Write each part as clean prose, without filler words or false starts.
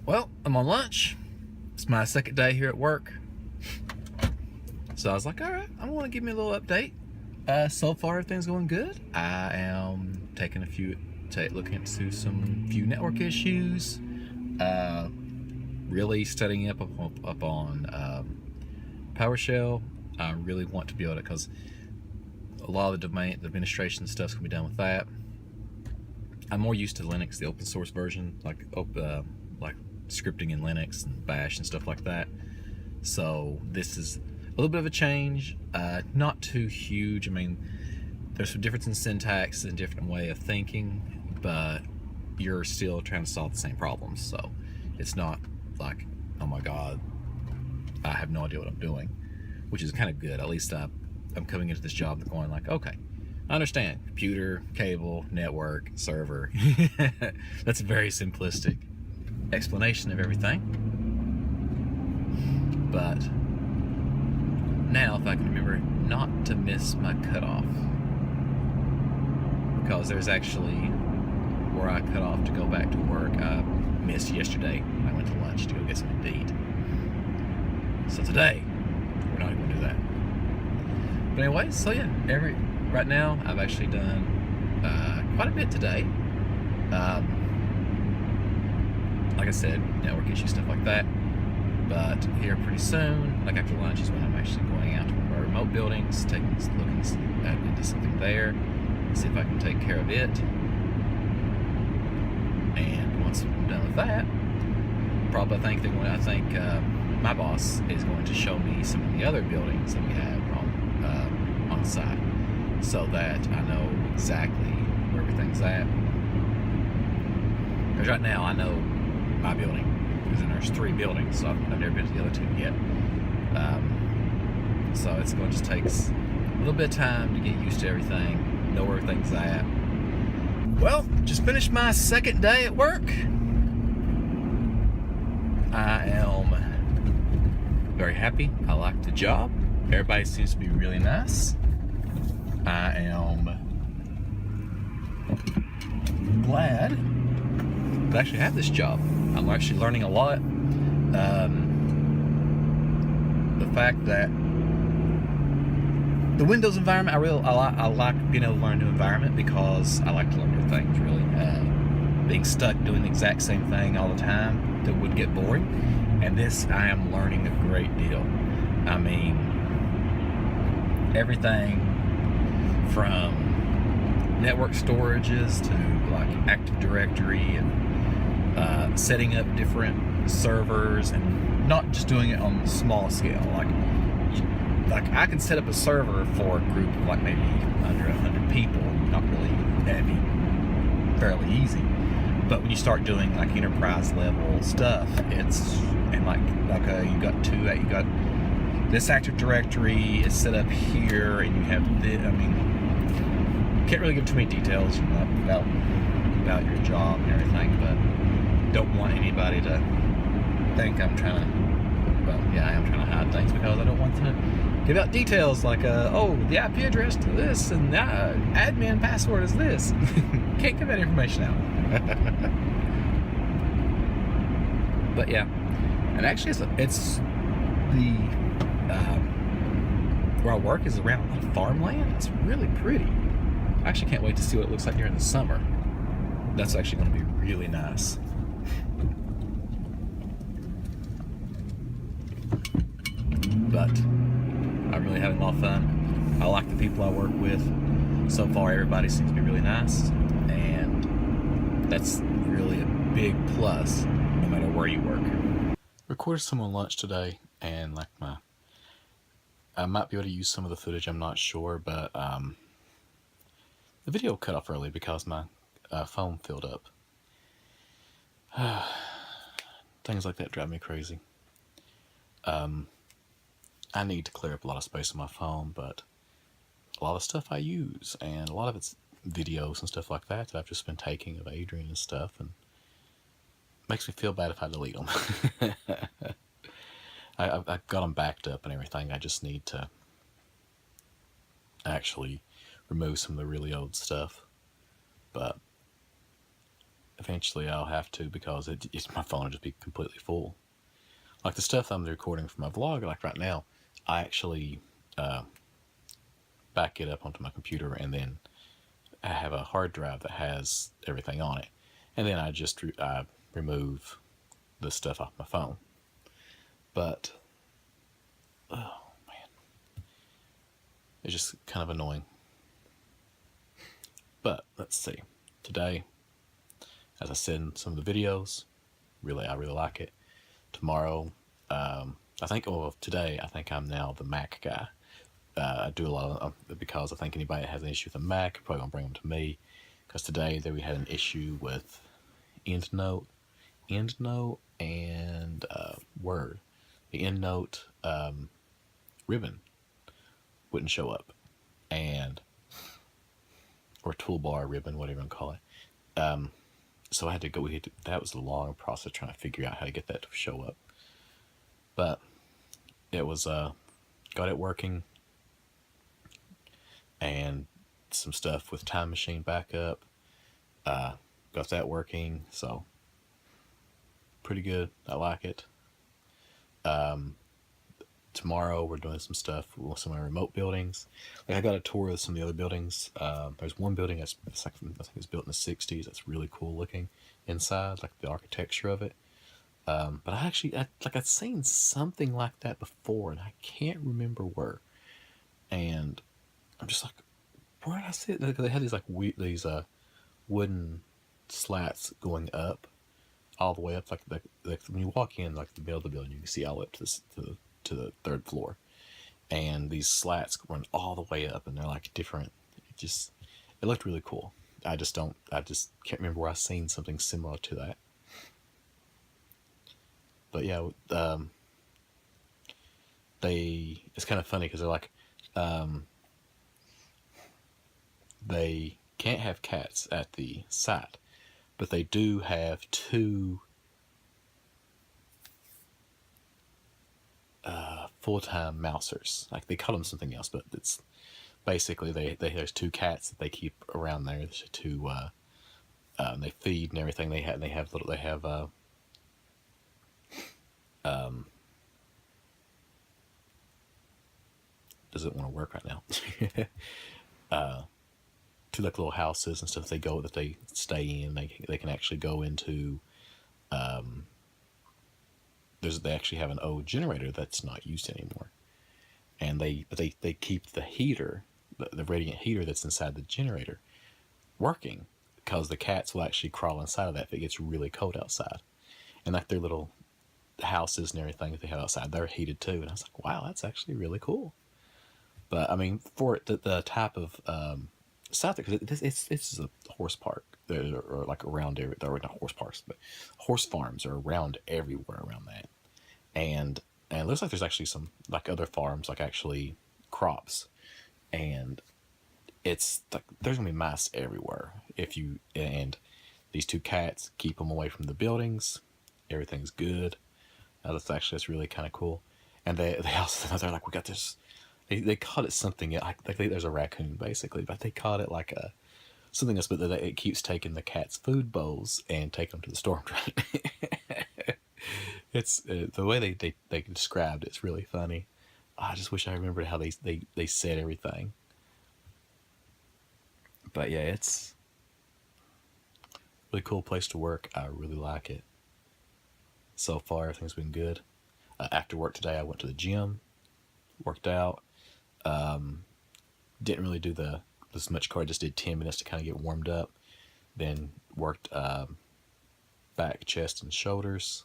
Well, I'm on lunch. It's my second day here at work. So I was like, all right, I want to give me a little update. So far, everything's going good. I am taking looking into some few network issues. Really studying up on PowerShell. I really want to be able to, because a lot of the administration stuff's gonna be done with that. I'm more used to Linux, the open source version, like scripting in Linux and Bash and stuff like that. So this is a little bit of a change, not too huge. I mean, there's some difference in syntax and different way of thinking, but you're still trying to solve the same problems. So it's not like, oh my God, I have no idea what I'm doing, which is kind of good. At least I'm coming into this job and going like, okay, I understand computer, cable, network, server. That's a very simplistic explanation of everything. But now, if I can remember not to miss my cutoff, because there's actually where I cut off to go back to work, I missed yesterday. I went to lunch to go get something to eat. So today, we're not even gonna do that. But anyway, so yeah, right now I've actually done quite a bit today. Like I said, network issue, stuff like that. But here pretty soon, like after lunch, is when I'm actually going out to one of our remote buildings, looking into something there, see if I can take care of it. And once I'm done with that, probably I think my boss is going to show me some of the other buildings that we have on site, so that I know exactly where everything's at. Because right now I know my building, because then there's 3 buildings, so I've never been to the other 2 yet. So it's going to just take a little bit of time to get used to everything, know where everything's at. Well, just finished my second day at work. I am very happy. I like the job. Everybody seems to be really nice. I am glad to actually have this job. I'm actually learning a lot. The fact that the Windows environment, I like being able to learn a new environment, because I like to learn new things, really. Being stuck doing the exact same thing all the time, that would get boring. And this, I am learning a great deal. I mean, everything from network storages to like Active Directory and setting up different servers, and not just doing it on a small scale. Like I can set up a server for a group of like maybe under 100 people, not really, that'd be fairly easy. But when you start doing like enterprise level stuff, you got this Active Directory is set up here, and you have this. I mean, can't really give too many details about your job and everything, but don't want anybody to think I'm trying to. Well, yeah, I am trying to hide things, because I don't want to give out details like, oh, the IP address to this and the admin password is this. Can't give that information out. But yeah, and actually, it's the where I work is around a lot of farmland. It's really pretty. I actually can't wait to see what it looks like during the summer. That's actually going to be really nice. But I'm really having a lot of fun. I like the people I work with. So far, everybody seems to be really nice, and that's really a big plus, no matter where you work. Recorded some on lunch today, and I might be able to use some of the footage. I'm not sure, but the video cut off early because my phone filled up. Things like that drive me crazy. I need to clear up a lot of space on my phone, but a lot of stuff I use, and a lot of it's videos and stuff like that I've just been taking of Adrian and stuff, and it makes me feel bad if I delete them. I've got them backed up and everything. I just need to actually remove some of the really old stuff. But eventually I'll have to, because my phone will just be completely full. Like the stuff I'm recording for my vlog, like right now, I actually back it up onto my computer, and then I have a hard drive that has everything on it, and then I just remove the stuff off my phone. But oh man, it's just kind of annoying. But let's see. Today, as I said in some of the videos, I really like it. Tomorrow, today I think I'm now the Mac guy. I do a lot of, because I think anybody that has an issue with a Mac, probably gonna bring them to me. Because today we had an issue with EndNote, and Word. The EndNote ribbon wouldn't show up, or toolbar ribbon, whatever you want to call it. So I had to go. That was a long process trying to figure out how to get that to show up. But it was got it working, and some stuff with Time Machine backup. Got that working, so pretty good. I like it. Tomorrow we're doing some stuff with some of my remote buildings. Like I got a tour of some of the other buildings. There's one building that's like, I think it's built in the 60s. That's really cool looking inside, like the architecture of it. But I'd seen something like that before, and I can't remember where. And I'm just like, where did I see it? They had these wooden slats going up, all the way up, like when you walk in, like the middle of the building, you can see all the way up to the third floor, and these slats run all the way up, and they're like different. It looked really cool. I just can't remember where I seen something similar to that. But yeah, it's kind of funny because they're like, they can't have cats at the site, but they do have two full-time mousers. Like they call them something else, but it's basically there's two cats that they keep around there. There's two they feed and everything. Doesn't want to work right now. Two like little houses and stuff that they stay in. They can actually go into. They actually have an old generator that's not used anymore, and they keep the heater, the radiant heater that's inside the generator, working, because the cats will actually crawl inside of that if it gets really cold outside. And like their little houses and everything that they have outside, they're heated too. And I was like, wow, that's actually really cool. But I mean, for the type of south, because it's a horse park, or like around there. There are not horse parks, but horse farms are around everywhere around that. And it looks like there's actually some like other farms, like actually crops, and it's like there's gonna be mice everywhere and these two cats keep them away from the buildings. Everything's good. That's really kind of cool. And they're like, we got this. They caught it something like there's a raccoon basically, but they caught it like something else. But it keeps taking the cat's food bowls and taking them to the storm drain. It's the way they described it's really funny. I just wish I remembered how they said everything. But yeah, it's a really cool place to work. I really like it. So far, everything's been good. After work today, I went to the gym, worked out. Didn't really do this much cardio. Just did 10 minutes to kind of get warmed up. Then worked back, chest, and shoulders.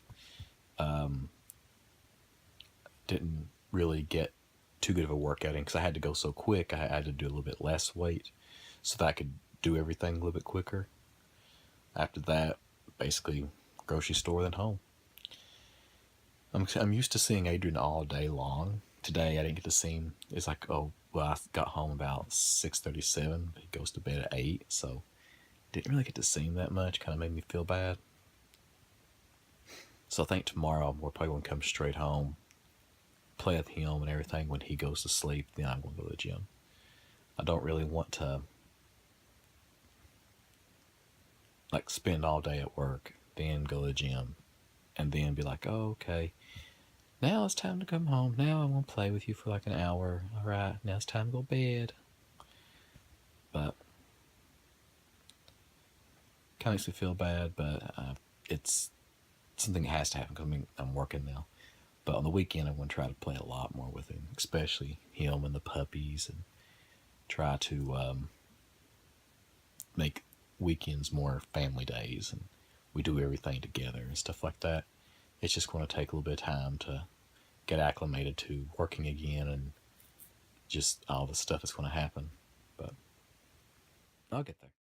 Didn't really get too good of a workout in because I had to go so quick. I had to do a little bit less weight so that I could do everything a little bit quicker. After that, basically grocery store, then home. I'm used to seeing Adrian all day long. Today I didn't get to see him. It's like, I got home about 6:37. He goes to bed at 8, so didn't really get to see him that much. Kind of made me feel bad. So I think tomorrow we're probably going to come straight home, play with him and everything. When he goes to sleep, then I'm going to go to the gym. I don't really want to like spend all day at work, then go to the gym, and then be like, oh, okay, now it's time to come home. Now I'm gonna play with you for like an hour. All right, now it's time to go to bed. But kind of makes me feel bad, but it's something that has to happen because I'm working now. But on the weekend, I'm going to try to play a lot more with him, especially him and the puppies, and try to make weekends more family days, and we do everything together and stuff like that. It's just going to take a little bit of time to get acclimated to working again and just all the stuff that's going to happen. But I'll get there.